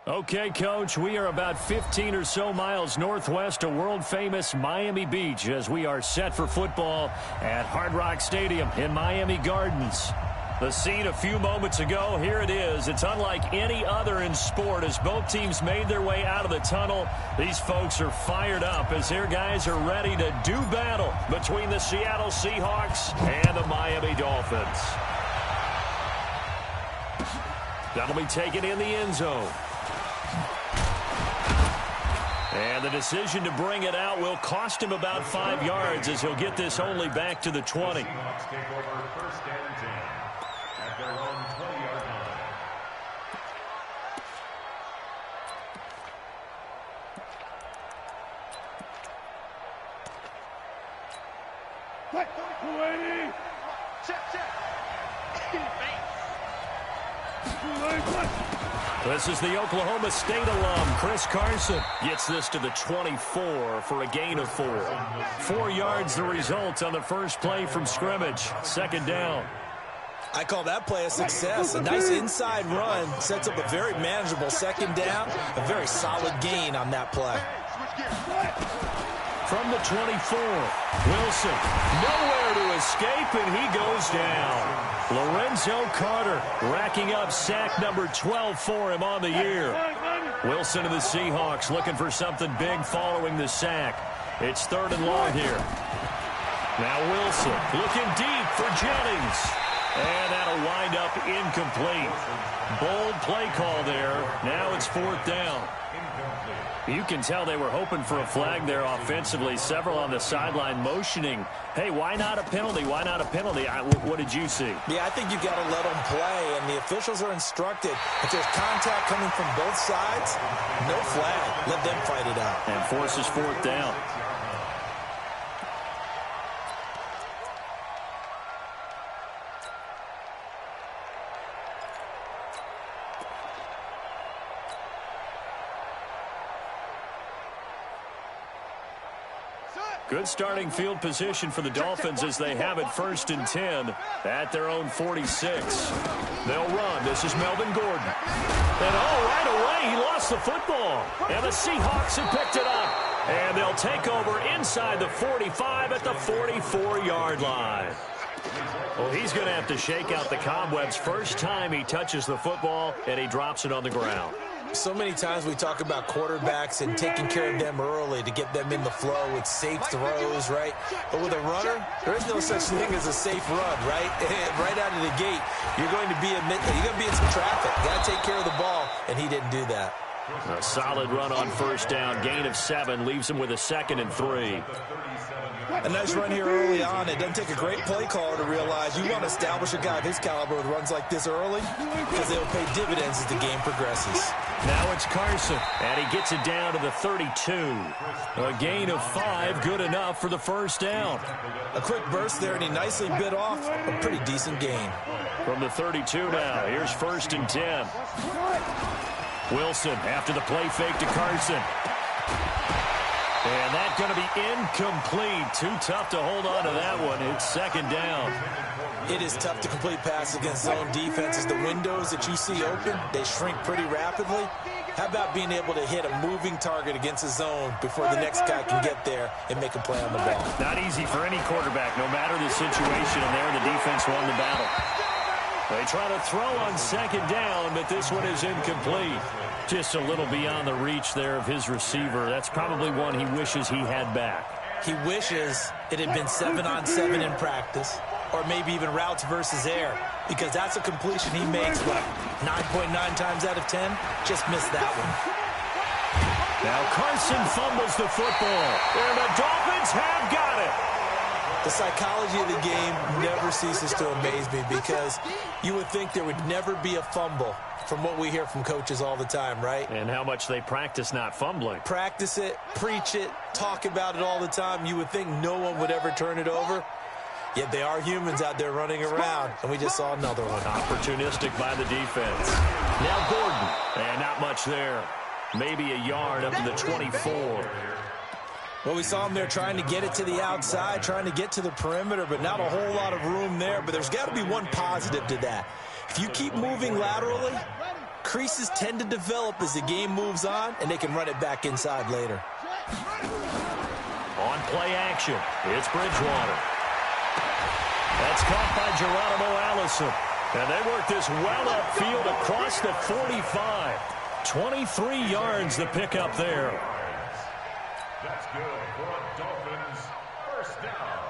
Okay, Coach, we are about 15 or so miles northwest of world-famous Miami Beach as we are set for football at Hard Rock Stadium in Miami Gardens. The scene a few moments ago, here it is. It's unlike any other in sport as both teams made their way out of the tunnel. These folks are fired up as their guys are ready to do battle between the Seattle Seahawks and the Miami Dolphins. That'll be taken in the end zone. And the decision to bring it out will cost him about 5 yards as he'll get this only back to the 20. This is the Oklahoma State alum, Chris Carson. Gets this to the 24 for a gain of 4. 4 yards the result on the first play from scrimmage. Second down. I call that play a success. A nice inside run sets up a very manageable second down. A very solid gain on that play. From the 24, Wilson, nowhere to escape, and he goes down. Lorenzo Carter racking up sack number 12 for him on the year. Wilson of the Seahawks looking for something big following the sack. It's 3rd and long here. Now Wilson looking deep for Jennings. And that'll wind up incomplete. Bold play call there. Now it's 4th down. You can tell they were hoping for a flag there offensively. Several on the sideline motioning. Hey, why not a penalty? Why not a penalty? What did you see? Yeah, I think you've got to let them play, and the officials are instructed. If there's contact coming from both sides, no flag. Let them fight it out. And forces 4th down. Good starting field position for the Dolphins as they have it 1st and 10 at their own 46. They'll run. This is Melvin Gordon. And right away, he lost the football. And the Seahawks have picked it up. And they'll take over inside the 45 at the 44-yard line. Well, he's going to have to shake out the cobwebs first time he touches the football, and he drops it on the ground. So many times we talk about quarterbacks and taking care of them early to get them in the flow with safe throws, right? But with a runner, there is no such thing as a safe run, right? Right out of the gate, you're going to be in some traffic. You got to take care of the ball, and he didn't do that. A solid run on 1st down. Gain of 7 leaves him with a 2nd and 3. A nice run here early on. It doesn't take a great play caller to realize you want to establish a guy of his caliber with runs like this early because they'll pay dividends as the game progresses. Now it's Carson, and he gets it down to the 32. A gain of 5, good enough for the 1st down. A quick burst there, and he nicely bit off a pretty decent gain. From the 32 now, here's 1st and 10. Wilson after the play fake to Carson. And that's going to be incomplete. Too tough to hold on to that one. It's 2nd down. It is tough to complete passes against zone defenses. The windows that you see open, they shrink pretty rapidly. How about being able to hit a moving target against a zone before the next guy can get there and make a play on the ball? Not easy for any quarterback, no matter the situation, and there the defense won the battle. They try to throw on 2nd down, but this one is incomplete. Just a little beyond the reach there of his receiver. That's probably one he wishes he had back. He wishes it had been 7-on-7 in practice, or maybe even routes versus air, because that's a completion he makes, what, 9.9 times out of 10? Just missed that one. Now Carson fumbles the football, and the Dolphins have got it. The psychology of the game never ceases to amaze me because you would think there would never be a fumble from what we hear from coaches all the time, right? And how much they practice not fumbling. Practice it, preach it, talk about it all the time. You would think no one would ever turn it over. Yet they are humans out there running around, and we just saw another one. Opportunistic by the defense. Now Gordon, and not much there. Maybe a yard up to the 24. Well, we saw him there trying to get it to the outside, trying to get to the perimeter, but not a whole lot of room there. But there's got to be one positive to that. If you keep moving laterally, Creases tend to develop as the game moves on, and they can run it back inside later. On play action, it's Bridgewater. That's caught by Geronimo Allison. And they work this well upfield across the 45. 23 yards the pickup there. That's good for a Dolphins first down.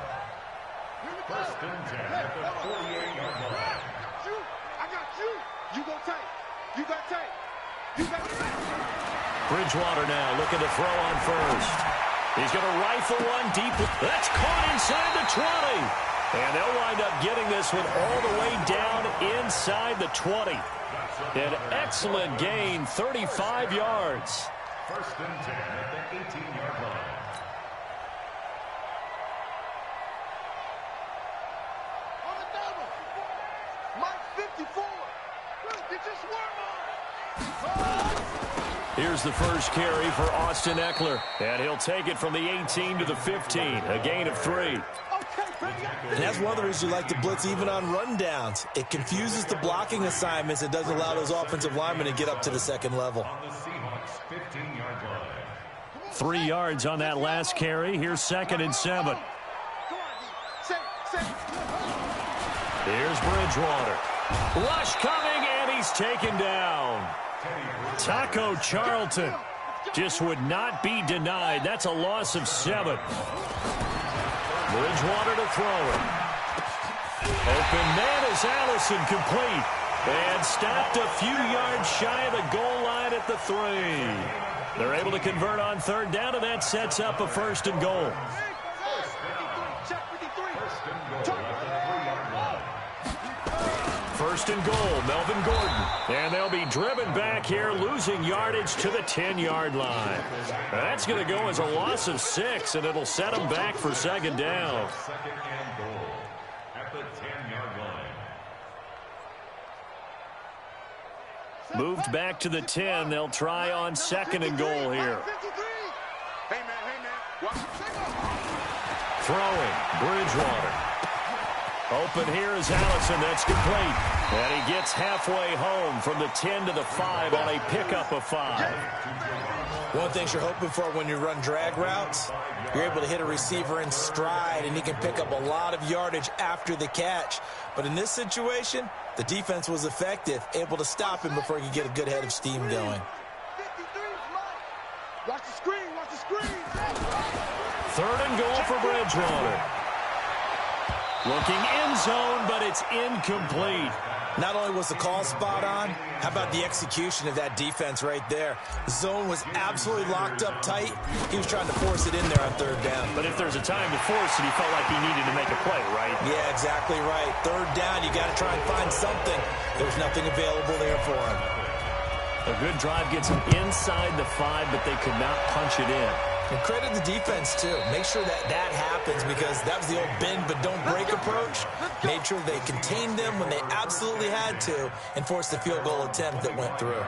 First and 10 at the 48-yard line. I got you. You go tight. You got tight. You got tight. Bridgewater now looking to throw on first. He's going to rifle one deep. That's caught inside the 20. And they'll wind up getting this one all the way down inside the 20. An excellent gain, 35 yards. First and 10 at the 18-yard line. On the double. Mike 54. Get your swarm on. Here's the first carry for Austin Ekeler. And he'll take it from the 18 to the 15. A gain of 3. And that's one of the reasons you like to blitz even on rundowns. It confuses the blocking assignments. It doesn't allow those offensive linemen to get up to the second level. On the Seahawks 15-yard line. 3 yards on that last carry. Here's 2nd and 7. Here's Bridgewater. Rush coming, and he's taken down. Taco Charlton just would not be denied. That's a loss of 7. Bridgewater to throw it. Open man is Allison, complete. And stopped a few yards shy of the goal line at the 3. They're able to convert on 3rd down, and that sets up a 1st and goal. First and goal, Melvin Gordon. And they'll be driven back here, losing yardage to the 10-yard line. That's going to go as a loss of 6, and it'll set them back for 2nd down. Second and goal at the 10-yard line. Moved back to the 10. They'll try on 2nd and goal here. Hey, man. Throwing, Bridgewater. Open here is Allison. That's complete. And he gets halfway home from the 10 to the 5 on a pickup of 5. One of the things you're hoping for when you run drag routes, you're able to hit a receiver in stride, and he can pick up a lot of yardage after the catch. But in this situation, the defense was effective, able to stop him before he could get a good head of steam going. Watch the screen. Watch the screen. 3rd and goal for Bridgewater. Looking end zone, but it's incomplete. Not only was the call spot on, how about the execution of that defense right there? The zone was absolutely locked up tight. He was trying to force it in there on 3rd down. But if there's a time to force it, he felt like he needed to make a play, right? Yeah, exactly right. 3rd down, you got to try and find something. There's nothing available there for him. A good drive gets him inside the 5, but they could not punch it in. And credit the defense, too. Make sure that happens, because that was the old bend but don't break approach. Made sure they contained them when they absolutely had to and forced the field goal attempt that went through.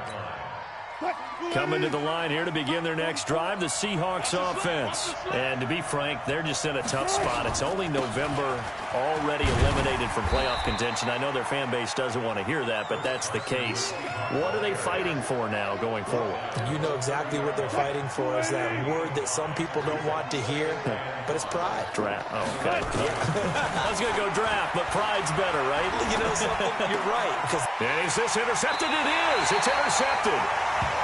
Coming to the line here to begin their next drive, the Seahawks offense. And to be frank, they're just in a tough spot. It's only November, already eliminated from playoff contention. I know their fan base doesn't want to hear that, but that's the case. What are they fighting for now going forward? You know exactly what they're fighting for. Is that word that some people don't want to hear, but it's pride. Draft. Oh, okay. I was going to go draft, but pride's better, right? You know something? You're right. And is this intercepted? It is. It's intercepted.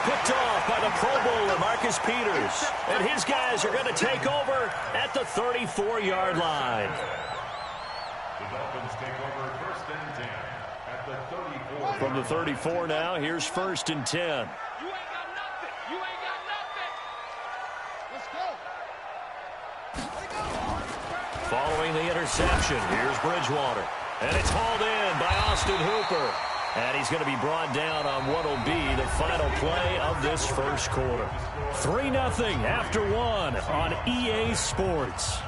Picked off by the Pro Bowler, Marcus Peters. And his guys are going to take over at the 34-yard line. The Dolphins take over 1st and 10 at the 34. From the 34 now, here's 1st and 10. You ain't got nothing. You ain't got nothing. Let's go. Following the interception, here's Bridgewater. And it's hauled in by Austin Hooper. And he's going to be brought down on what will be the final play of this first quarter. 3-0 after 1 on EA Sports.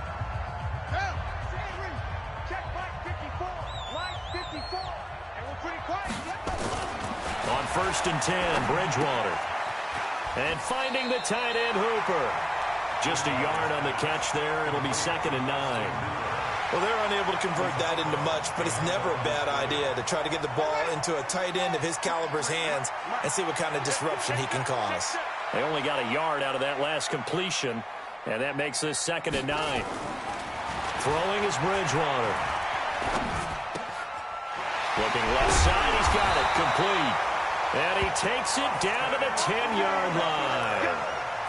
On 1st and 10, Bridgewater. And finding the tight end, Hooper. Just a yard on the catch there. It'll be 2nd and 9. Well, they're unable to convert that into much, but it's never a bad idea to try to get the ball into a tight end of his caliber's hands and see what kind of disruption he can cause. They only got a yard out of that last completion, and that makes this 2nd and 9. Throwing is Bridgewater. Looking left side, he's got it, complete. And he takes it down to the 10-yard line.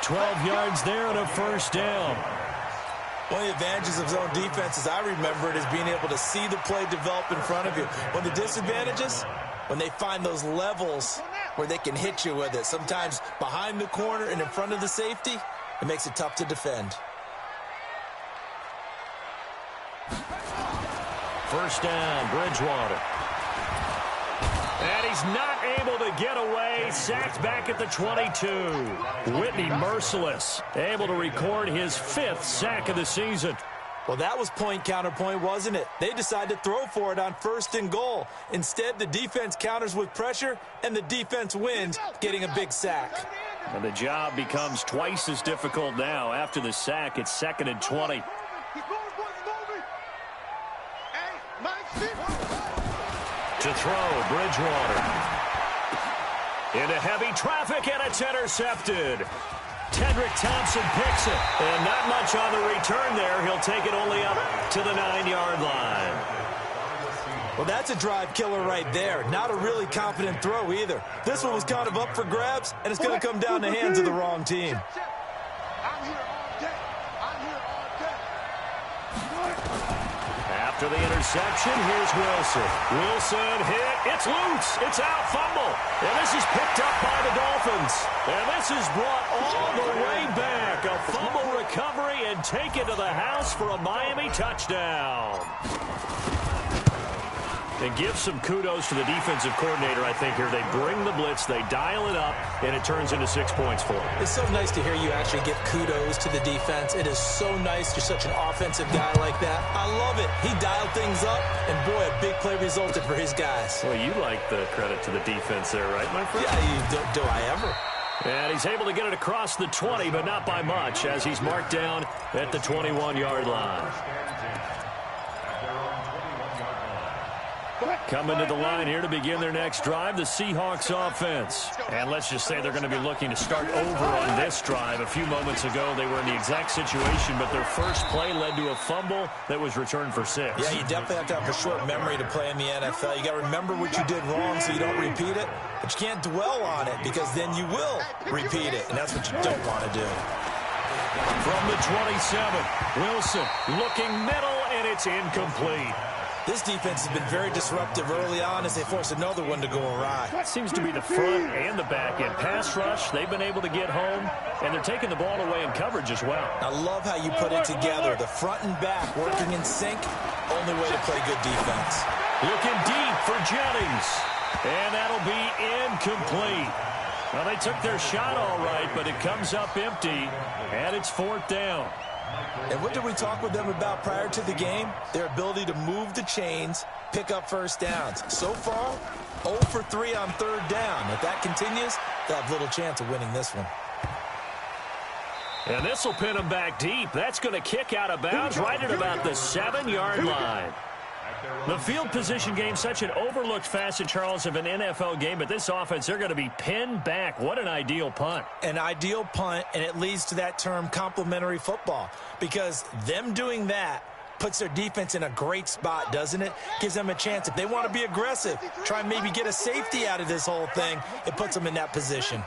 12 yards there and a first down. One of the advantages of zone defense, as I remember it, is being able to see the play develop in front of you. One of the disadvantages, when they find those levels where they can hit you with it, sometimes behind the corner and in front of the safety, it makes it tough to defend. First down, Bridgewater. And he's not able to get away. Sacked back at the 22. Whitney merciless. Able to record his 5th sack of the season. Well, that was point counterpoint, wasn't it? They decided to throw for it on 1st and goal. Instead, the defense counters with pressure, and the defense wins, getting a big sack. And the job becomes twice as difficult now. After the sack, it's 2nd and 20. To throw, Bridgewater. Into heavy traffic, and it's intercepted. Tedrick Thompson picks it. And not much on the return there. He'll take it only up to the 9-yard line. Well, that's a drive killer right there. Not a really confident throw either. This one was kind of up for grabs, and it's going to come down the hands of the wrong team. After the interception, here's Wilson. Wilson hit. It's loose. It's out. Fumble. And this is picked up by the Dolphins. And this is brought all the way back. A fumble recovery and taken to the house for a Miami touchdown. And give some kudos to the defensive coordinator, I think, here. They bring the blitz, they dial it up, and it turns into 6 points for them. It's so nice to hear you actually give kudos to the defense. It is so nice you're such an offensive guy like that. I love it. He dialed things up, and boy, a big play resulted for his guys. Well, you like the credit to the defense there, right, my friend? Yeah, do I ever? And he's able to get it across the 20, but not by much, as he's marked down at the 21-yard line. Coming to the line here to begin their next drive, the Seahawks offense. And let's just say they're going to be looking to start over on this drive. A few moments ago, they were in the exact situation, but their first play led to a fumble that was returned for 6. Yeah, you definitely have to have a short memory to play in the NFL. You got to remember what you did wrong so you don't repeat it, but you can't dwell on it because then you will repeat it, and that's what you don't want to do. From the 27, Wilson looking middle, and it's incomplete. This defense has been very disruptive early on as they force another one to go awry. Seems to be the front and the back end. Pass rush, they've been able to get home, and they're taking the ball away in coverage as well. I love how you put it together. The front and back working in sync, only way to play good defense. Looking deep for Jennings, and that'll be incomplete. Well, they took their shot all right, but it comes up empty, and it's 4th down. And what did we talk with them about prior to the game? Their ability to move the chains, pick up first downs. So far, 0 for 3 on 3rd down. If that continues, they'll have little chance of winning this one. And this will pin them back deep. That's going to kick out of bounds right at about the 7-yard line. The field position game, such an overlooked facet, Charles, of an NFL game, but this offense, they're going to be pinned back. What an ideal punt. An ideal punt, and it leads to that term complementary football, because them doing that puts their defense in a great spot, doesn't it? Gives them a chance. If they want to be aggressive, try and maybe get a safety out of this whole thing, it puts them in that position.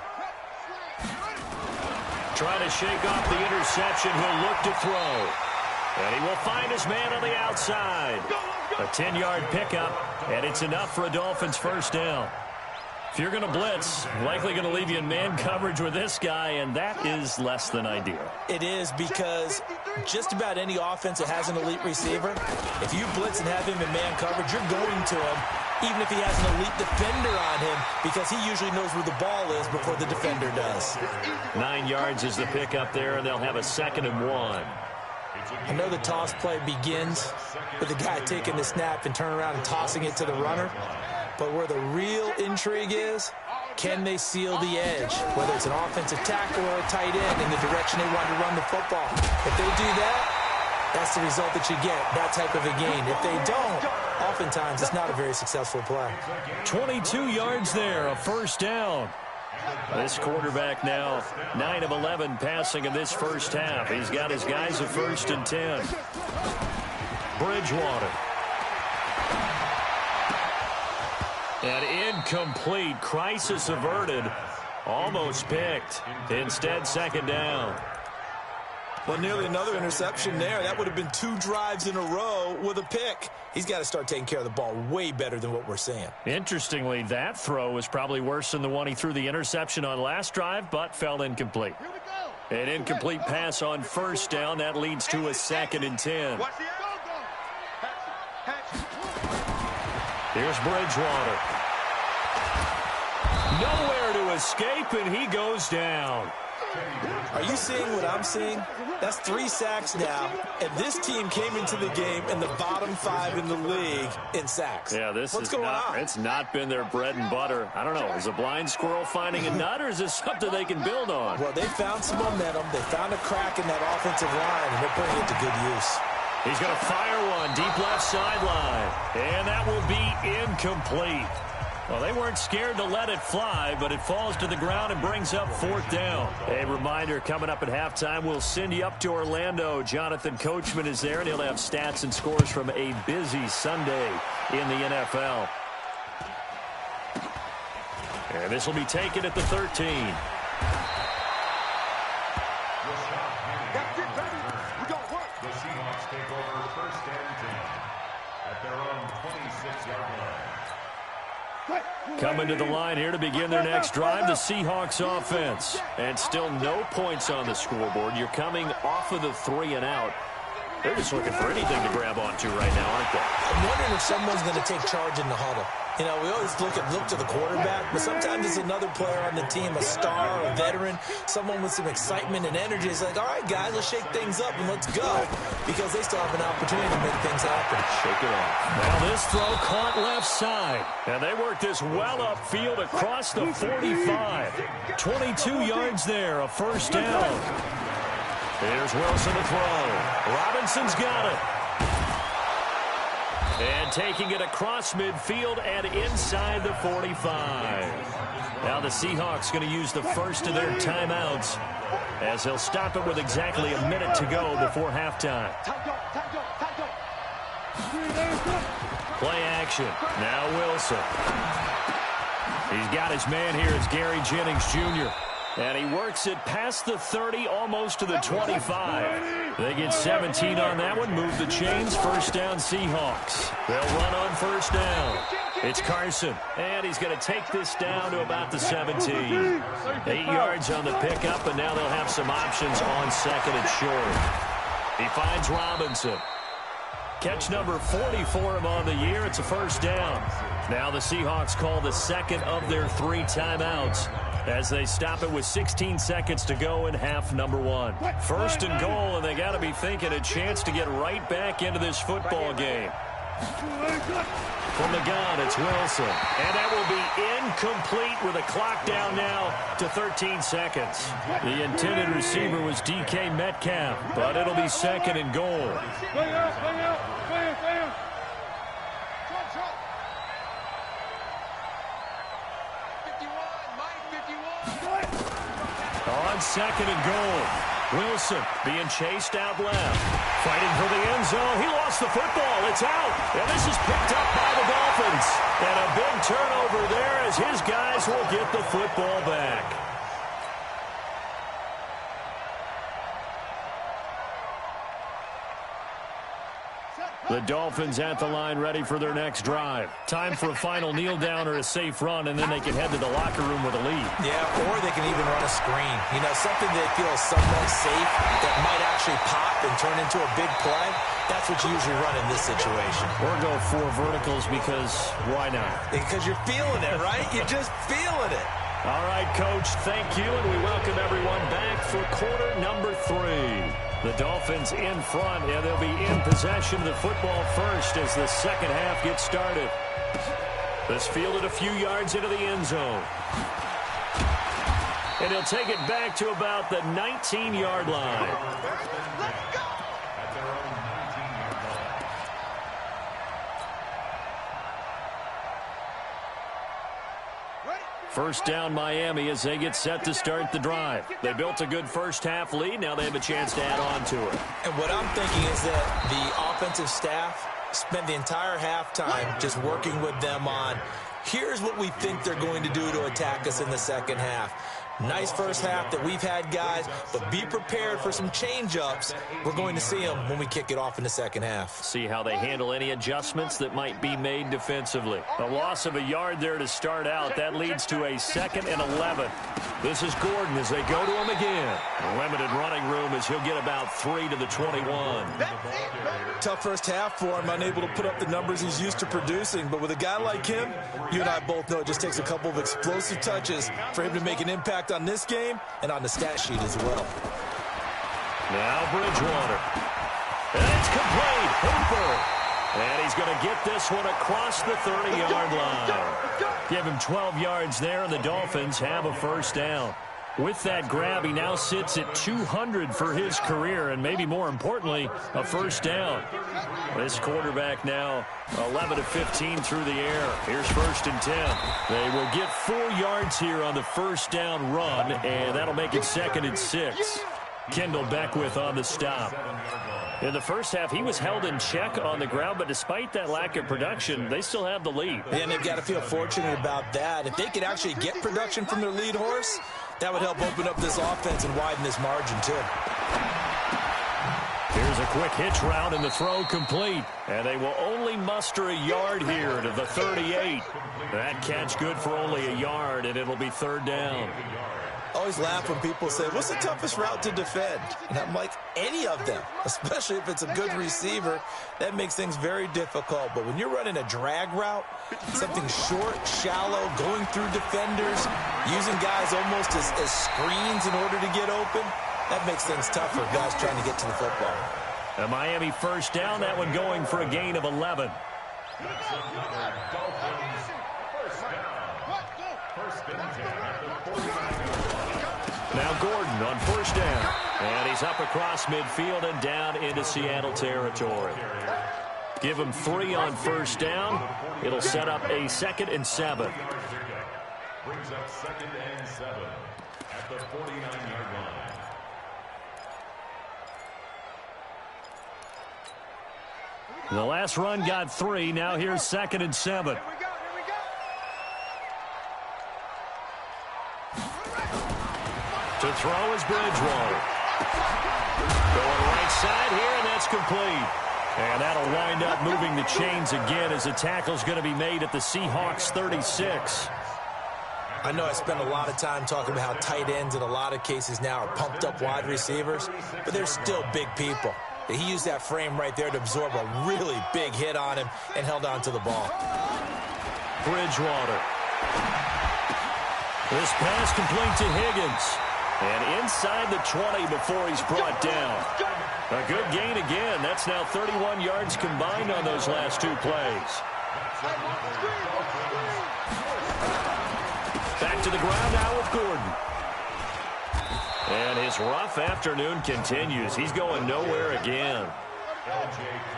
Trying to shake off the interception, he'll look to throw. And he will find his man on the outside. A 10-yard pickup, and it's enough for a Dolphins first down. If you're going to blitz, likely going to leave you in man coverage with this guy, and that is less than ideal. It is, because just about any offense that has an elite receiver, if you blitz and have him in man coverage, you're going to him, even if he has an elite defender on him, because he usually knows where the ball is before the defender does. 9 yards is the pickup there, and they'll have a 2nd and 1. I know the toss play begins with the guy taking the snap and turning around and tossing it to the runner. But where the real intrigue is, can they seal the edge? Whether it's an offensive tackle or a tight end in the direction they want to run the football. If they do that, That's the result that you get, that type of a gain. If they don't, oftentimes it's not a very successful play. 22 yards there, a first down. This quarterback now 9 of 11 passing in this first half. He's got his guys a 1st and 10. Bridgewater. An incomplete, crisis averted, almost picked. Instead, 2nd down. Well, nearly another interception there. That would have been 2 drives in a row with a pick. He's got to start taking care of the ball way better than what we're seeing. Interestingly, that throw was probably worse than the one he threw the interception on last drive, but fell incomplete. An incomplete pass on 1st down. That leads to a 2nd and 10. Here's Bridgewater. Nowhere to escape, and he goes down. Are you seeing what I'm seeing? That's 3 sacks now, and this team came into the game in the bottom 5 in the league in sacks. Yeah, What's going on? It's not been their bread and butter. I don't know. Is a blind squirrel finding a nut, or is this something they can build on? Well, they found some momentum. They found a crack in that offensive line, and they're putting it to good use. He's going to fire one deep left sideline, and that will be incomplete. Well, they weren't scared to let it fly, but it falls to the ground and brings up 4th down. A reminder, coming up at halftime, we'll send you up to Orlando. Jonathan Coachman is there, and he'll have stats and scores from a busy Sunday in the NFL. And this will be taken at the 13. The Seahawks take over 1st and 10 at their own 26-yard line. Coming to the line here to begin their next drive, the Seahawks offense. And still no points on the scoreboard. You're coming off of the 3 and out. They're just looking for anything to grab onto right now, aren't they? I'm wondering if someone's going to take charge in the huddle. You know, we always look to the quarterback, but sometimes it's another player on the team, a star, a veteran, someone with some excitement and energy. It's like, all right, guys, let's shake things up and let's go, because they still have an opportunity to make things happen. Shake it off. Now this throw caught left side. And they work this well upfield across the 45. 22 yards there, a 1st down. Here's Wilson to throw. Robinson's got it. And taking it across midfield and inside the 45. Now the Seahawks going to use the first of their timeouts as they'll stop it with exactly a minute to go before halftime. Play action. Now Wilson. He's got his man here. It's Gary Jennings Jr. And he works it past the 30, almost to the 25. They get 17 on that one, move the chains, 1st down Seahawks. They'll run on 1st down. It's Carson, and he's going to take this down to about the 17. 8 yards on the pickup, and now they'll have some options on 2nd and short. He finds Robinson. Catch number 40 for him on the year. It's a 1st down. Now the Seahawks call the 2nd of their 3 timeouts as they stop it with 16 seconds to go in half number 1. 1st and goal, and they got to be thinking a chance to get right back into this football game. From the gun, it's Wilson. And that will be incomplete with a clock down now to 13 seconds. The intended receiver was DK Metcalf, but it'll be 2nd and goal. On 2nd and goal, Wilson being chased out left. Fighting for the end zone. He lost the football. It's out. And this is picked up by the Dolphins. And a big turnover there as his guys will get the football back. The Dolphins at the line, ready for their next drive. Time for a final kneel down or a safe run, and then they can head to the locker room with a lead. Yeah, or they can even run a screen. You know, something they feel is somewhat safe that might actually pop and turn into a big play. That's what you usually run in this situation. Or go 4 verticals because why not? Because you're feeling it, right? You're just feeling it. All right, Coach, thank you, and we welcome everyone back for quarter number 3. The Dolphins in front, and they'll be in possession of the football first as the 2nd half gets started. This fielded a few yards into the end zone. And he'll take it back to about the 19-yard line. At their own First down Miami as they get set to start the drive. They built a good first-half lead. Now they have a chance to add on to it. And what I'm thinking is that the offensive staff spent the entire halftime just working with them on, here's what we think they're going to do to attack us in the second half. Nice first half that we've had, guys, but be prepared for some change-ups. We're going to see them when we kick it off in the second half. See how they handle any adjustments that might be made defensively. A loss of a yard there to start out. That leads to a 2nd and 11. This is Gordon as they go to him again. Limited running room as he'll get about 3 to the 21. Tough first half for him, unable to put up the numbers he's used to producing. But with a guy like him, you and I both know it just takes a couple of explosive touches for him to make an impact on this game and on the stat sheet as well. Now Bridgewater. And it's complete. Hooper. And he's going to get this one across the 30-yard line. Give him 12 yards there, and the Dolphins have a first down. With that grab, he now sits at 200 for his career, and maybe more importantly, a first down. This quarterback now 11 of 15 through the air. Here's 1st and 10. They will get 4 yards here on the first down run, and that'll make it 2nd and 6. Kendall Beckwith on the stop. In the first half, he was held in check on the ground, but despite that lack of production, they still have the lead. And they've got to feel fortunate about that. If they could actually get production from their lead horse, that would help open up this offense and widen this margin, too. Here's a quick hitch route, and the throw complete. And they will only muster a yard here to the 38. That catch good for only a yard, and it'll be 3rd down. I always laugh when people say, what's the toughest route to defend? And I'm like, any of them, especially if it's a good receiver. That makes things very difficult. But when you're running a drag route, something short, shallow, going through defenders, using guys almost as screens in order to get open, that makes things tough for guys trying to get to the football. A Miami first down, that one going for a gain of 11. Now Gordon on first down. And he's up across midfield and down into Seattle territory. Give him 3 on first down. It'll set up a 2nd and 7. Brings up 2nd and 7 at the 49-yard line. The last run got 3. Now here's 2nd and 7. To throw is Bridgewater. Going right side here, and that's complete. And that'll wind up moving the chains again as the tackle's going to be made at the Seahawks 36. I know I spent a lot of time talking about how tight ends in a lot of cases now are pumped up wide receivers, but they're still big people. He used that frame right there to absorb a really big hit on him and held on to the ball. Bridgewater. This pass complete to Higgins. And inside the 20 before he's brought down. A good gain again. That's now 31 yards combined on those last 2 plays. Back to the ground now with Gordon. And his rough afternoon continues. He's going nowhere again.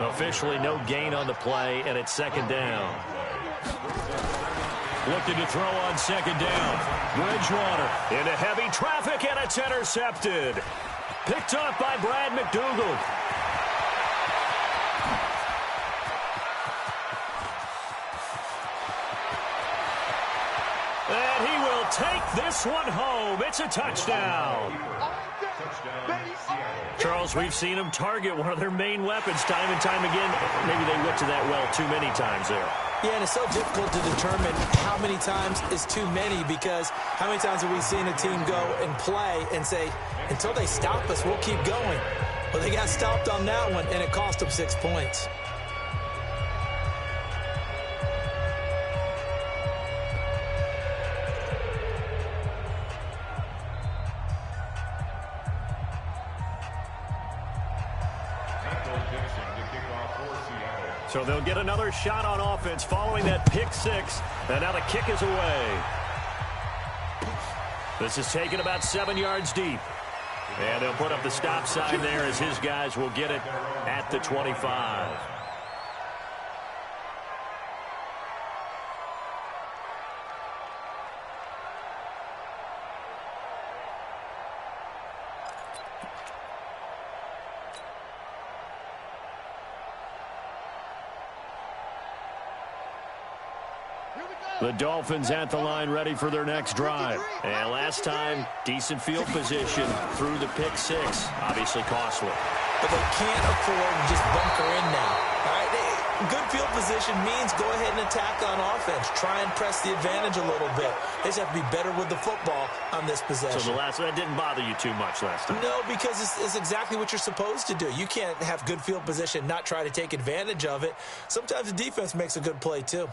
Officially no gain on the play, and it's 2nd down. Looking to throw on 2nd down. Bridgewater into heavy traffic, and it's intercepted. Picked up by Brad McDougald. And he will take this one home. It's a touchdown. Charles, we've seen them target one of their main weapons time and time again. Maybe they went to that well too many times there. Yeah, and it's so difficult to determine how many times is too many, because how many times have we seen a team go and play and say, until they stop us, we'll keep going. Well, they got stopped on that one, and it cost them 6 points. So they'll get another shot on offense following that pick 6. And now the kick is away. This is taken about 7 yards deep. And they'll put up the stop sign there as his guys will get it at the 25. The Dolphins at the line ready for their next drive. And last time, decent field position through the pick six. Obviously costly. But they can't afford to just bunker in now. All right, good field position means go ahead and attack on offense. Try and press the advantage a little bit. They just have to be better with the football on this possession. So that didn't bother you too much last time? No, because it's exactly what you're supposed to do. You can't have good field position, not try to take advantage of it. Sometimes the defense makes a good play too.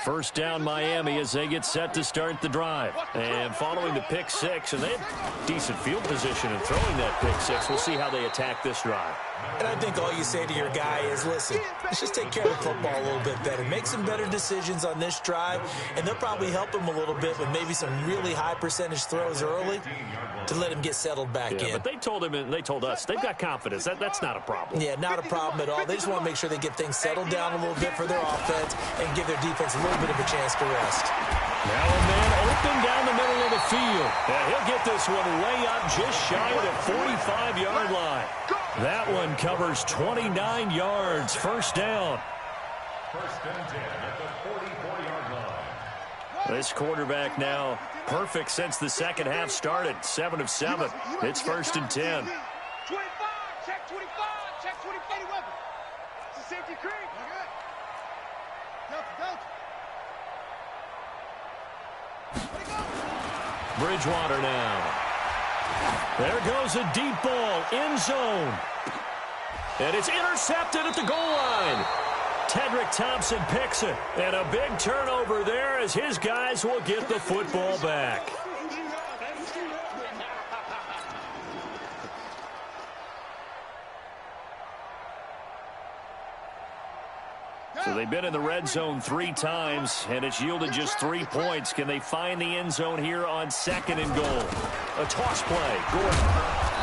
First down Miami as they get set to start the drive. And following the pick six, and they have decent field position in throwing that pick six. We'll see how they attack this drive. And I think all you say to your guy is, listen, let's just take care of the football a little bit better. Make some better decisions on this drive, and they'll probably help him a little bit with maybe some really high percentage throws early to let him get settled back in. But they told him and they told us they've got confidence. That's not a problem. Yeah, not a problem at all. They just want to make sure they get things settled down a little bit for their offense and give their defense a little bit of a chance to rest. Now a man open down the middle of the field. And he'll get this one way up just shy of the 45-yard line. That one covers 29 yards. First down. First and 10 at the 44-yard line. This quarterback now perfect since the second half started. 7 of 7. It's first and 10. 25, check 25, check 25 weapon. It's a safety creek. Bridgewater now. There goes a deep ball, end zone. And it's intercepted at the goal line. Tedrick Thompson picks it. And a big turnover there as his guys will get the football back. So they've been in the red zone 3 times, and it's yielded just 3 points. Can they find the end zone here on second and goal? A toss play. Gordon.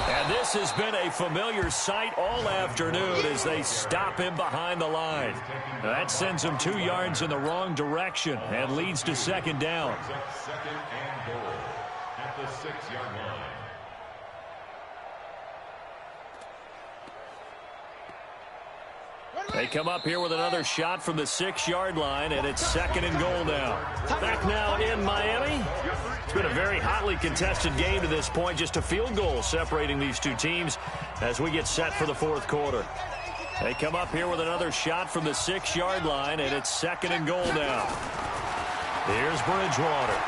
And this has been a familiar sight all afternoon as they stop him behind the line. That sends him 2 yards in the wrong direction and leads to second down. Second and goal at the 6-yard line. They come up here with another shot from the 6-yard line, and it's second and goal now. Back now in Miami. It's been a very hotly contested game to this point. Just a field goal separating these two teams as we get set for the fourth quarter. They come up here with another shot from the 6-yard line, and it's second and goal now. Here's Bridgewater.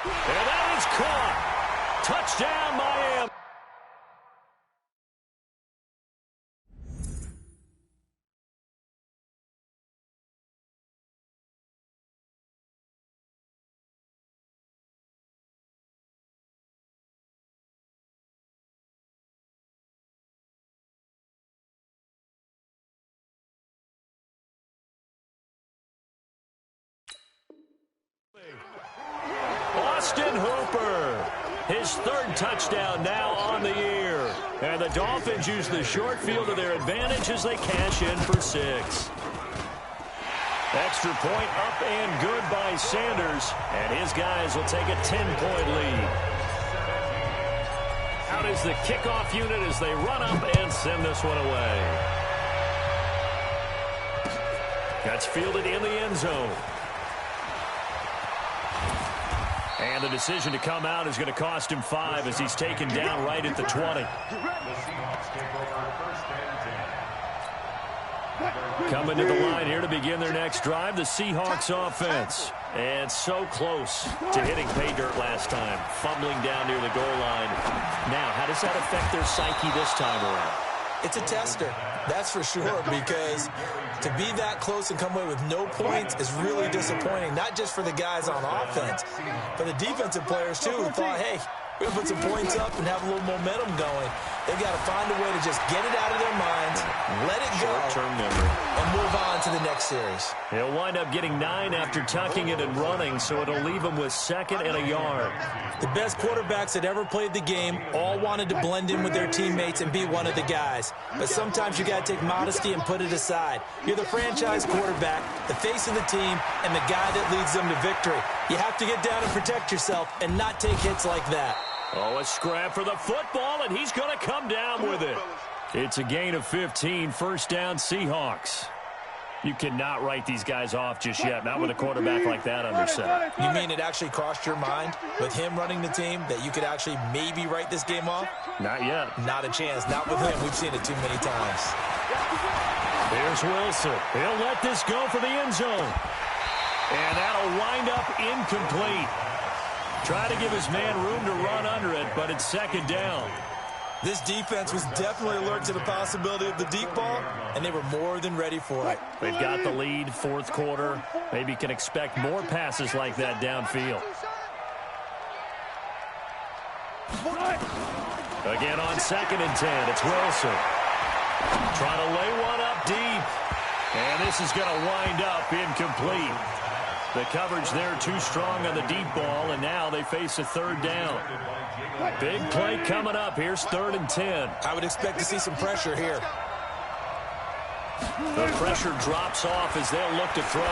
And that is caught. Touchdown, Miami. Austin Hooper, his 3rd touchdown now on the year. And the Dolphins use the short field to their advantage as they cash in for 6. Extra point up and good by Sanders. And his guys will take a 10-point lead. Out is the kickoff unit as they run up and send this one away. That's fielded in the end zone. And the decision to come out is going to cost him 5 as he's taken down right at the 20. The Seahawks take over first and 10. Coming to the line here to begin their next drive, the Seahawks offense. And so close to hitting pay dirt last time, fumbling down near the goal line. Now, how does that affect their psyche this time around? It's a tester, that's for sure, because to be that close and come away with no points is really disappointing, not just for the guys on offense, but the defensive players, too, who thought, hey, we're going to put some points up and have a little momentum going. They've got to find a way to just get it out of their minds, let it go, Short-term memory. and move on to the next series. He'll wind up getting 9 after tucking it and running, so it'll leave him with 2nd and a yard. The best quarterbacks that ever played the game all wanted to blend in with their teammates and be one of the guys. But sometimes you got to take modesty and put it aside. You're the franchise quarterback, the face of the team, and the guy that leads them to victory. You have to get down and protect yourself and not take hits like that. Oh, a scrap for the football, and he's going to come down with it. It's a gain of 15, 1st down Seahawks. You cannot write these guys off just yet, not with a quarterback like that under center. You mean it actually crossed your mind with him running the team that you could actually maybe write this game off? Not yet. Not a chance. Not with him. We've seen it too many times. Here's Wilson. He'll let this go for the end zone. And that'll wind up incomplete. Try to give his man room to run under it, but it's 2nd down. This defense was definitely alert to the possibility of the deep ball, and they were more than ready for it. They've got the lead, 4th quarter. Maybe you can expect more passes like that downfield. Again on 2nd and 10, it's Wilson. Trying to lay one up deep. And this is going to wind up incomplete. The coverage there too strong on the deep ball, and now they face a 3rd down. Big play coming up. Here's 3rd and 10. I would expect to see some pressure here. The pressure drops off as they'll look to throw.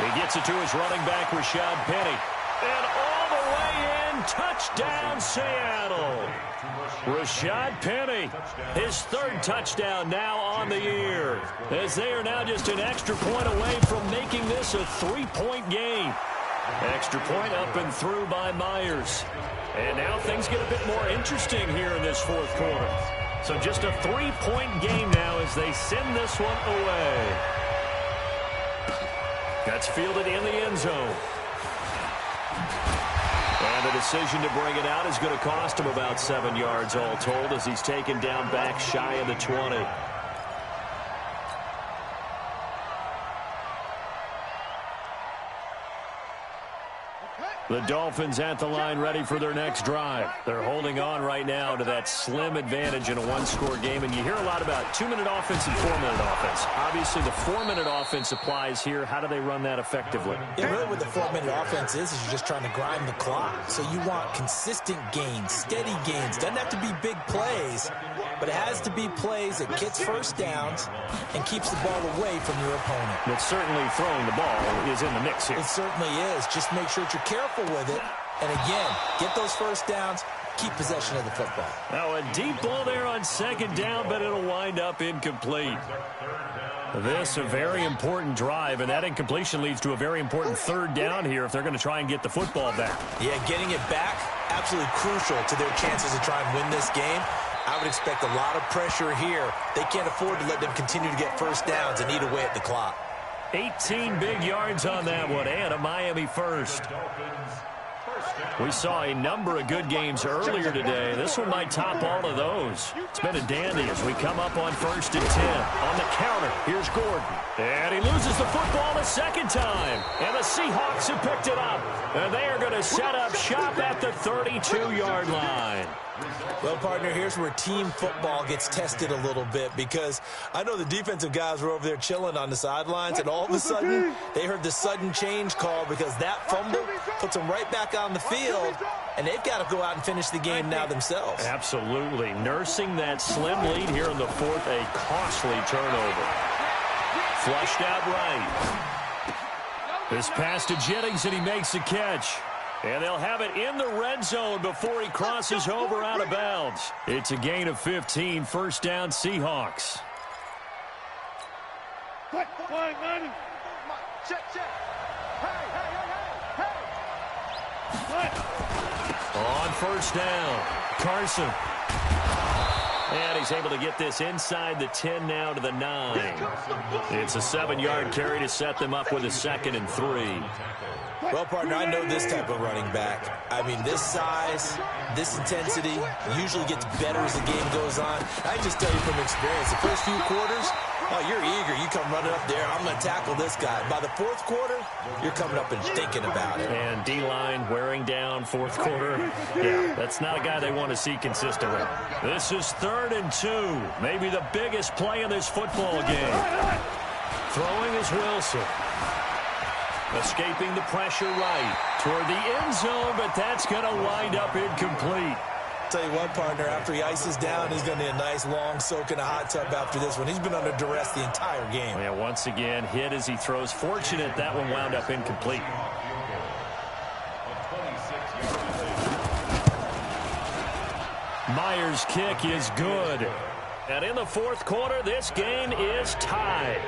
He gets it to his running back, Rashad Penny. And all the way in, touchdown Seattle. Rashad Penny, his 3rd touchdown now on the year, as they are now just an extra point away from making this a 3-point game. Extra point up and through by Myers. And now things get a bit more interesting here in this 4th quarter. So just a 3-point game now as they send this one away. That's fielded in the end zone. And the decision to bring it out is going to cost him about 7 yards all told as he's taken down back shy of the 20. The Dolphins at the line ready for their next drive. They're holding on right now to that slim advantage in a 1-score game. And you hear a lot about 2-minute offense and 4-minute offense. Obviously, the 4-minute offense applies here. How do they run that effectively? Yeah, really what the 4-minute offense is you're just trying to grind the clock. So you want consistent gains, steady gains. Doesn't have to be big plays, but it has to be plays that gets 1st downs and keeps the ball away from your opponent. But certainly throwing the ball is in the mix here. It certainly is. Just make sure that you're careful with it. And again, get those 1st downs, keep possession of the football. Now a deep ball there on 2nd down, but it'll wind up incomplete. This a very important drive, and that incompletion leads to a very important 3rd down here if they're going to try and get the football back. Yeah, getting it back, absolutely crucial to their chances to try and win this game. I would expect a lot of pressure here. They can't afford to let them continue to get 1st downs and eat away at the clock. 18 big yards on that one, and a Miami 1st. We saw a number of good games earlier today. This one might top all of those. It's been a dandy as we come up on 1st and 10. On the counter, here's Gordon. And he loses the football a 2nd time. And the Seahawks have picked it up. And they are going to set up shop at the 32-yard line. Well, partner, here's where team football gets tested a little bit, because I know the defensive guys were over there chilling on the sidelines, and all of a sudden they heard the sudden change call because that fumble puts them right back on the field, and they've got to go out and finish the game now themselves. Absolutely. Nursing that slim lead here in the 4th, a costly turnover. Flushed out right. This pass to Jennings, and he makes the catch. And they'll have it in the red zone before he crosses over out of bounds. It's a gain of 15, 1st down Seahawks. Check. On 1st down, Carson. And he's able to get this inside the 10 now to the 9. It's a 7-yard carry to set them up with a 2nd and 3. Well, partner, I know this type of running back. I mean, this size, this intensity usually gets better as the game goes on. I just tell you from experience, the first few quarters, Oh, you're eager. You come running up there. I'm going to tackle this guy. By the fourth quarter, you're coming up and thinking about it. And D-line wearing down fourth quarter. Yeah, that's not a guy they want to see consistently. This is 3rd and 2. Maybe the biggest play in this football game. Throwing is Wilson. Escaping the pressure right toward the end zone, but that's going to wind up incomplete. Tell you what, partner, after he ices down, he's going to need a nice long soak in a hot tub after this one. He's been under duress the entire game. Yeah, once again, hit as he throws. Fortunate that one wound up incomplete. Myers' kick is good. And in the fourth quarter, this game is tied.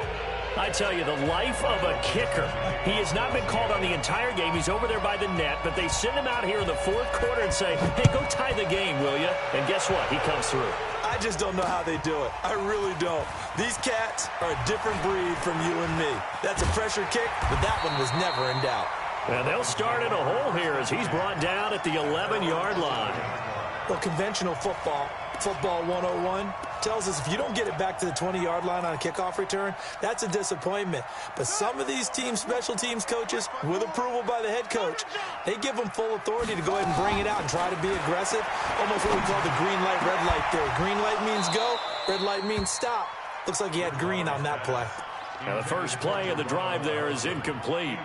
I tell you, the life of a kicker. He has not been called on the entire game. He's over there by the net, but they send him out here in the fourth quarter and say, hey, go tie the game, will you? And guess what? He comes through. I just don't know how they do it. I really don't. These cats are a different breed from you and me. That's a pressure kick, but that one was never in doubt. And they'll start in a hole here as he's brought down at the 11-yard line. Well, conventional football 101, tells us if you don't get it back to the 20-yard line on a kickoff return, that's a disappointment. But some of these teams, special teams coaches, with approval by the head coach, they give them full authority to go ahead and bring it out and try to be aggressive. Almost what we call the green light, red light theory. Green light means go, red light means stop. Looks like he had green on that play. Now the first play of the drive there is incomplete.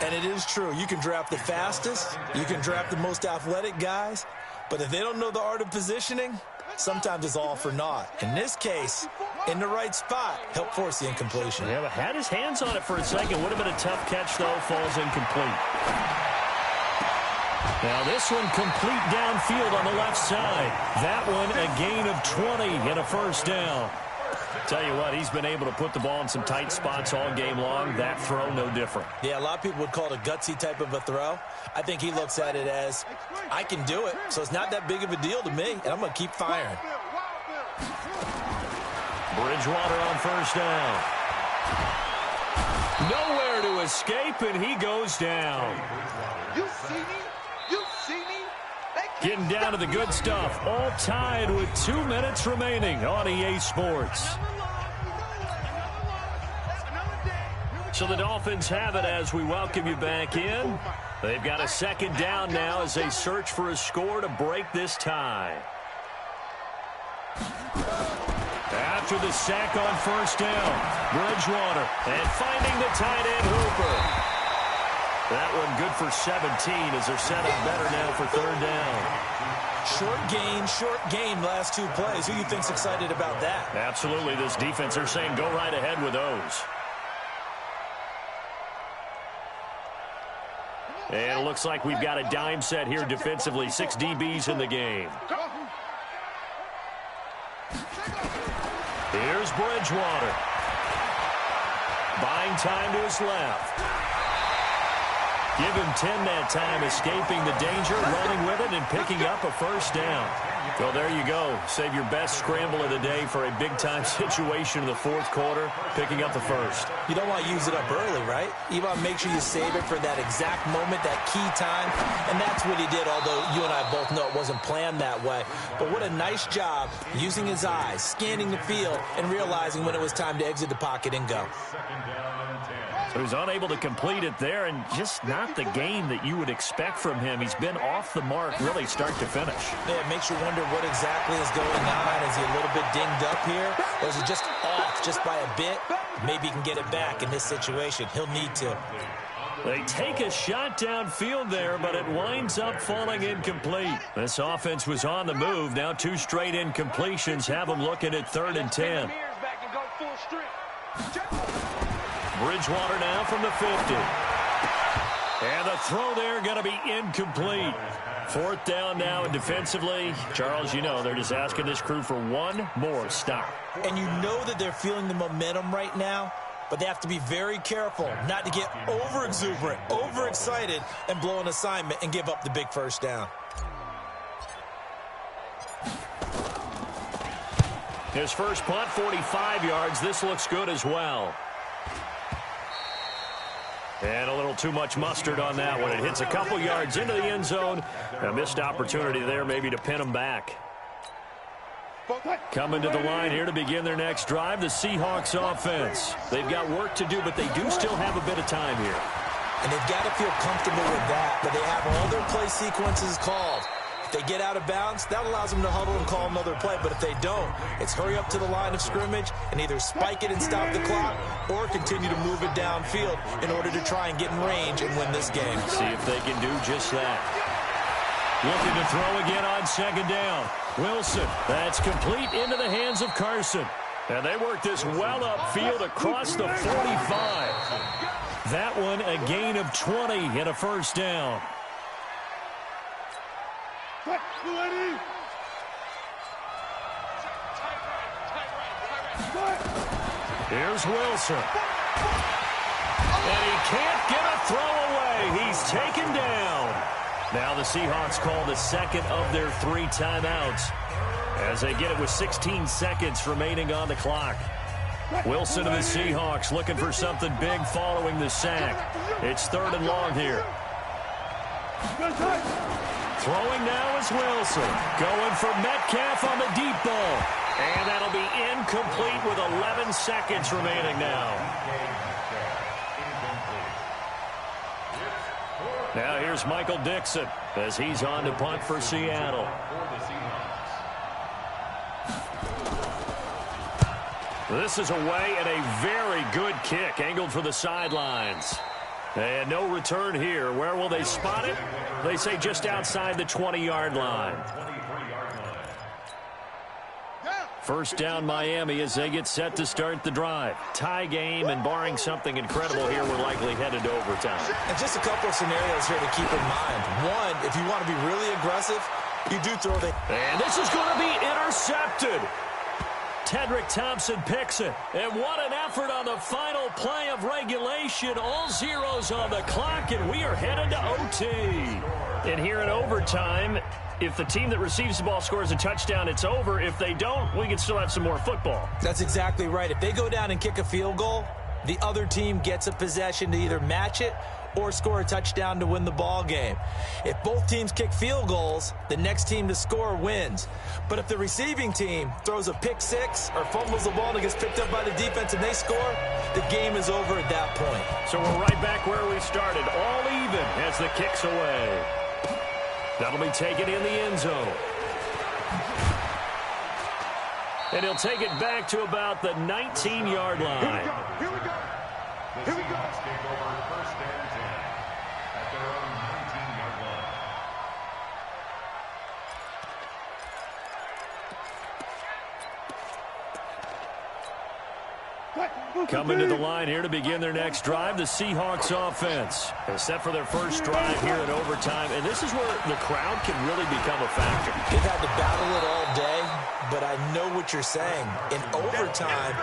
And it is true. You can draft the fastest. You can draft the most athletic guys. But if they don't know the art of positioning, sometimes it's all for naught. In this case, in the right spot, helped force the incompletion. Yeah, but had his hands on it for a second. Would have been a tough catch, though. Falls incomplete. Now this one complete downfield on the left side. That one a gain of 20 and a first down. Tell you what, he's been able to put the ball in some tight spots all game long. That throw, no different. Yeah, a lot of people would call it a gutsy type of a throw. I think he looks at it as, I can do it, so it's not that big of a deal to me, and I'm going to keep firing. Bridgewater on first down. Nowhere to escape, and he goes down. You see me? You see me? Getting down to the good stuff. All tied with 2 minutes remaining on EA Sports. So the Dolphins have it as we welcome you back in. They've got a second down now as they search for a score to break this tie. After the sack on first down, Bridgewater and finding the tight end Hooper. That one good for 17 as they're set up better now for third down. Short gain last two plays. Who you think's excited about that? Absolutely. This defense, they're saying go right ahead with those. And it looks like we've got a dime set here defensively. 6 DBs in the game. Here's Bridgewater. Buying time to his left. Give him 10 that time, escaping the danger, running with it, and picking up a first down. Well, there you go. Save your best scramble of the day for a big-time situation in the fourth quarter, picking up the first. You don't want to use it up early, right? You want to make sure you save it for that exact moment, that key time, and that's what he did, although you and I both know it wasn't planned that way. But what a nice job using his eyes, scanning the field, and realizing when it was time to exit the pocket and go. So he's unable to complete it there, and just not the game that you would expect from him. He's been off the mark really start to finish. Yeah, it makes you wonder what exactly is going on. Is he a little bit dinged up here, or is he just off just by a bit? Maybe he can get it back in this situation. He'll need to. They take a shot downfield there, but it winds up falling incomplete. This offense was on the move. Now 2 straight incompletions have them looking at 3rd and 10. Bridgewater now from the 50. And the throw there going to be incomplete. 4th down now, and defensively, Charles, you know, they're just asking this crew for one more stop. And you know that they're feeling the momentum right now, but they have to be very careful not to get over-exuberant, overexcited, and blow an assignment and give up the big first down. His first punt, 45 yards. This looks good as well. And a little too much mustard on that one. It hits a couple yards into the end zone. A missed opportunity there maybe to pin him back. Coming to the line here to begin their next drive, the Seahawks offense. They've got work to do, but they do still have a bit of time here. And they've got to feel comfortable with that, but they have all their play sequences called. If they get out of bounds, that allows them to huddle and call another play. But if they don't, it's hurry up to the line of scrimmage and either spike it and stop the clock or continue to move it downfield in order to try and get in range and win this game. See if they can do just that. Looking to throw again on second down. Wilson, that's complete into the hands of Carson. And they work this well upfield across the 45. That one a gain of 20 and a first down. Here's Wilson. And he can't get a throw away. He's taken down. Now the Seahawks call the second of their 3 timeouts as they get it with 16 seconds remaining on the clock. Wilson and the Seahawks looking for something big following the sack. It's 3rd and long here. Throwing now is Wilson. Going for Metcalf on the deep ball. And that'll be incomplete with 11 seconds remaining now. Now here's Michael Dixon as he's on to punt for Seattle. This is away and a very good kick angled for the sidelines. And no return here. Where will they spot it? They say just outside the 20-yard line. First down Miami as they get set to start the drive. Tie game, and barring something incredible here, we're likely headed to overtime. And just a couple of scenarios here to keep in mind. One, if you want to be really aggressive, you do throw the... And this is going to be intercepted. Tedrick Thompson picks it. And what an effort on the final play of regulation. All zeros on the clock, and we are headed to OT. And here in overtime, if the team that receives the ball scores a touchdown, it's over. If they don't, we can still have some more football. That's exactly right. If they go down and kick a field goal, the other team gets a possession to either match it or score a touchdown to win the ball game. If both teams kick field goals, the next team to score wins. But if the receiving team throws a pick six or fumbles the ball and it gets picked up by the defense and they score, the game is over at that point. So we're right back where we started, all even as the kick's away. That'll be taken in the end zone. And he'll take it back to about the 19-yard line. Here we go. Here we go. Take over 1st and 10 at their own 19-yard line. Coming to the line here to begin their next drive, the Seahawks offense. They're set for their first drive here in overtime, and this is where the crowd can really become a factor. They've had to battle it all day, but I know what you're saying. In overtime,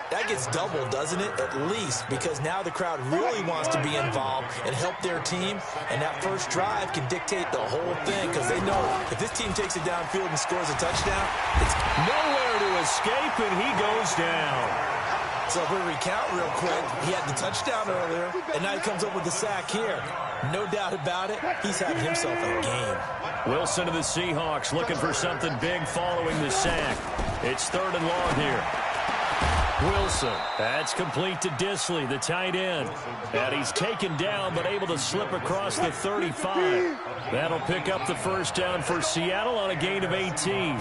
that gets doubled, doesn't it? At least, because now the crowd really wants to be involved and help their team, and that first drive can dictate the whole thing because they know if this team takes it downfield and scores a touchdown, it's nowhere to escape, and he goes down. So if we recount real quick, he had the touchdown earlier, and now he comes up with the sack here. No doubt about it, he's having himself a game. Wilson of the Seahawks looking for something big following the sack. It's 3rd and long here. Wilson, that's complete to Disley, the tight end. And he's taken down, but able to slip across the 35. That'll pick up the first down for Seattle on a gain of 18.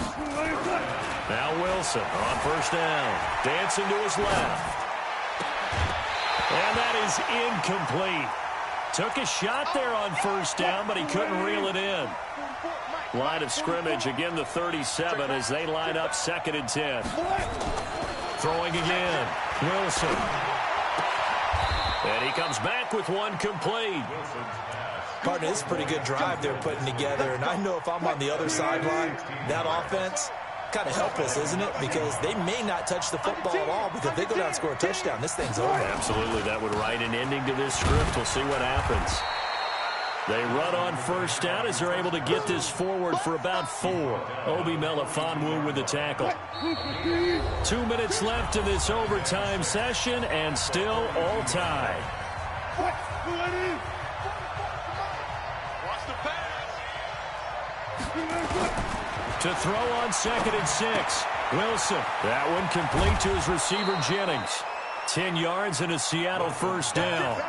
Now Wilson on first down, dancing to his left. And that is incomplete. Took a shot there on first down, but he couldn't reel it in. Line of scrimmage, again the 37 as they line up 2nd and 10. Throwing again, Wilson. And he comes back with one complete. Partner, this is a pretty good drive they're putting together, and I know if I'm on the other sideline, that offense, kind of helpless, isn't it? Because they may not touch the football at all, because if they go down and score a touchdown, this thing's over. Absolutely, that would write an ending to this script. We'll see what happens. They run on first down as they're able to get this forward for about 4. Obi Melifonwu with the tackle. 2 minutes left in this overtime session, and still all tied. To throw on 2nd and 6. Wilson. That one complete to his receiver, Jennings. 10 yards and a Seattle first down.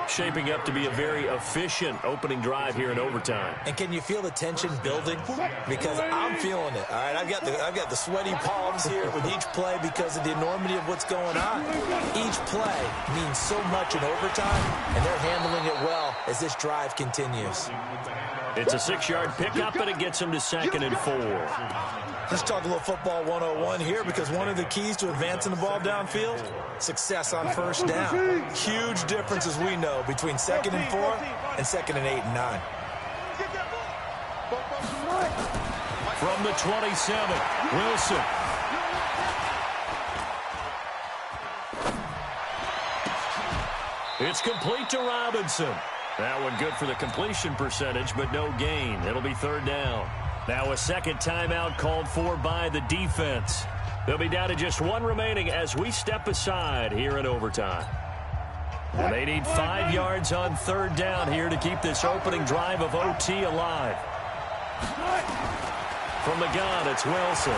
Shaping up to be a very efficient opening drive here in overtime. And can you feel the tension building? Because I'm feeling it. All right, I've got the sweaty palms here with each play because of the enormity of what's going on. Each play means so much in overtime, and they're handling it well as this drive continues. It's a 6-yard pickup, and it gets him to 2nd and 4. Let's talk a little football 101 here, because one of the keys to advancing the ball downfield, success on first down. Huge difference, as we know, between 2nd and 4 and 2nd and 8 and 9. From the 27, Wilson. It's complete to Robinson. That one good for the completion percentage, but no gain. It'll be 3rd down. Now a second timeout called for by the defense. They'll be down to just 1 remaining as we step aside here in overtime. And they need 5 yards on 3rd down here to keep this opening drive of OT alive. From the gun, it's Wilson.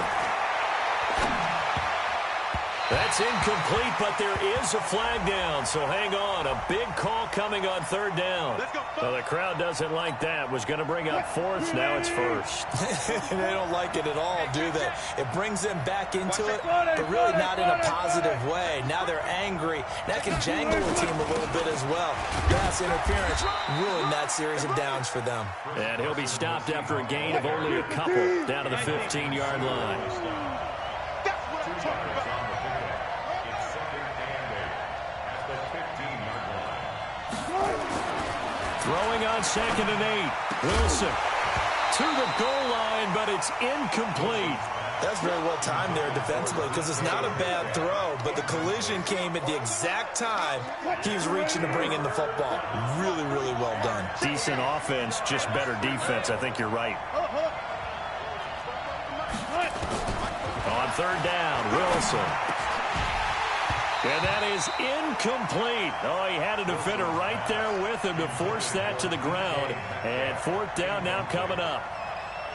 That's incomplete, but there is a flag down, so hang on. A big call coming on 3rd down. Well, the crowd doesn't like that. Was going to bring up 4th, now it's 1st. They don't like it at all, do they? It brings them back into it, but really not in a positive way. Now they're angry. That can jangle the team a little bit as well. Pass interference ruined that series of downs for them. And he'll be stopped after a gain of only a couple down to the 15-yard line. Throwing on 2nd and 8. Wilson to the goal line, but it's incomplete. That's very well timed there defensively, because it's not a bad throw, but the collision came at the exact time he was reaching to bring in the football. Really, really well done. Decent offense, just better defense. I think you're right. On 3rd down, Wilson. And that is incomplete. Oh, he had a defender right there with him to force that to the ground. And 4th down now coming up.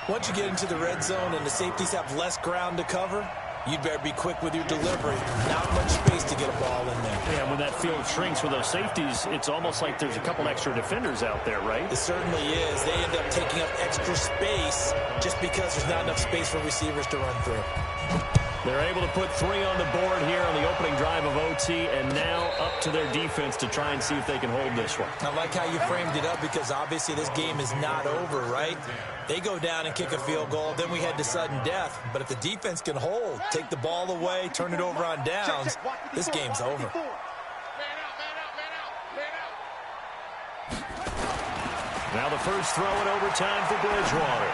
Once you get into the red zone and the safeties have less ground to cover, you'd better be quick with your delivery. Not much space to get a ball in there. Yeah, when that field shrinks with those safeties, it's almost like there's a couple extra defenders out there, right? It certainly is. They end up taking up extra space just because there's not enough space for receivers to run through. They're able to put 3 on the board here on the opening drive of OT, and now up to their defense to try and see if they can hold this one. I like how you framed it up, because obviously this game is not over, right? They go down and kick a field goal, then we head to sudden death. But if the defense can hold, take the ball away, turn it over on downs, this game's over. Now the first throw in overtime for Bridgewater.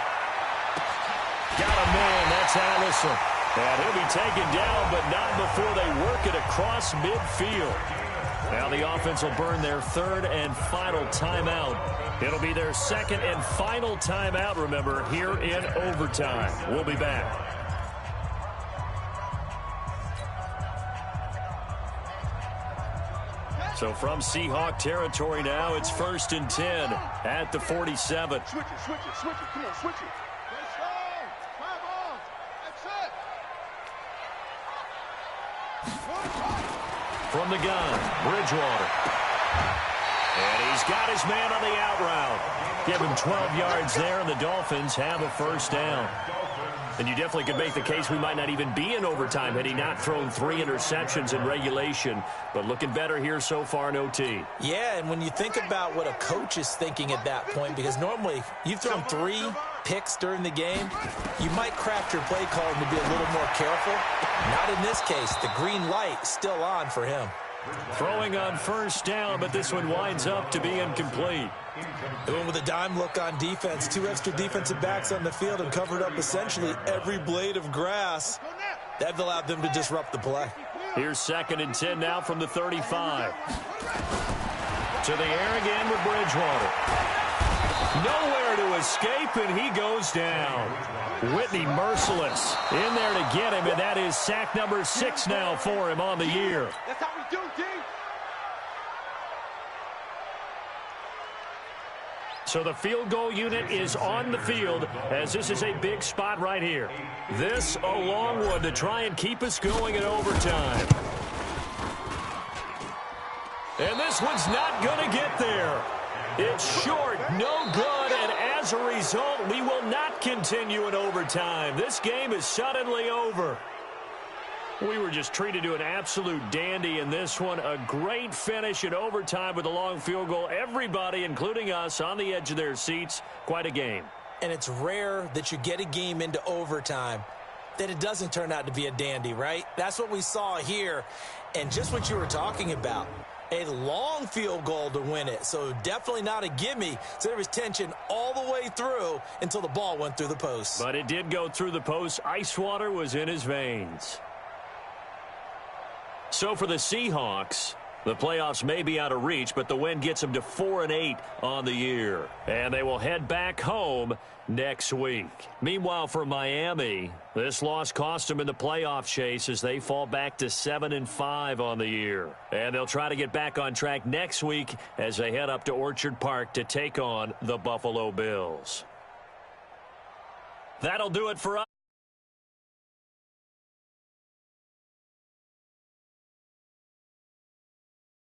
Got a man, that's Allison. And he'll be taken down, but not before they work it across midfield. Now the offense will burn their 3rd and final timeout. It'll be their 2nd and final timeout, remember, here in overtime. We'll be back. So from Seahawk territory now, it's 1st and 10 at the 47. Switch it. Come on, switch it. From the gun, Bridgewater. And he's got his man on the out route. Give him 12 yards there, and the Dolphins have a first down. And you definitely could make the case we might not even be in overtime had he not thrown 3 interceptions in regulation. But looking better here so far in OT. Yeah, and when you think about what a coach is thinking at that point, because normally you've thrown 3 picks during the game, you might craft your play call to be a little more careful. Not in this case. The green light still on for him. Throwing on first down, but this one winds up to be incomplete. They went with a dime look on defense. 2 extra defensive backs on the field and covered up essentially every blade of grass. That allowed them to disrupt the play. Here's 2nd and 10 now from the 35. To the air again with Bridgewater. Nowhere to escape, and he goes down. Whitney merciless in there to get him, and that is sack number 6 now for him on the year. That's how we do, D. So the field goal unit is on the field as this is a big spot right here. This a long one to try and keep us going in overtime. And this one's not going to get there. It's short, no good, and as a result, we will not continue in overtime. This game is suddenly over. We were just treated to an absolute dandy in this one. A great finish in overtime with a long field goal. Everybody, including us, on the edge of their seats. Quite a game. And it's rare that you get a game into overtime that it doesn't turn out to be a dandy, right? That's what we saw here. And just what you were talking about, a long field goal to win it. So definitely not a gimme. So there was tension all the way through until the ball went through the post. But it did go through the post. Ice water was in his veins. So for the Seahawks, the playoffs may be out of reach, but the win gets them to 4-8 on the year. And they will head back home next week. Meanwhile, for Miami, this loss cost them in the playoff chase as they fall back to 7-5 on the year. And they'll try to get back on track next week as they head up to Orchard Park to take on the Buffalo Bills. That'll do it for us.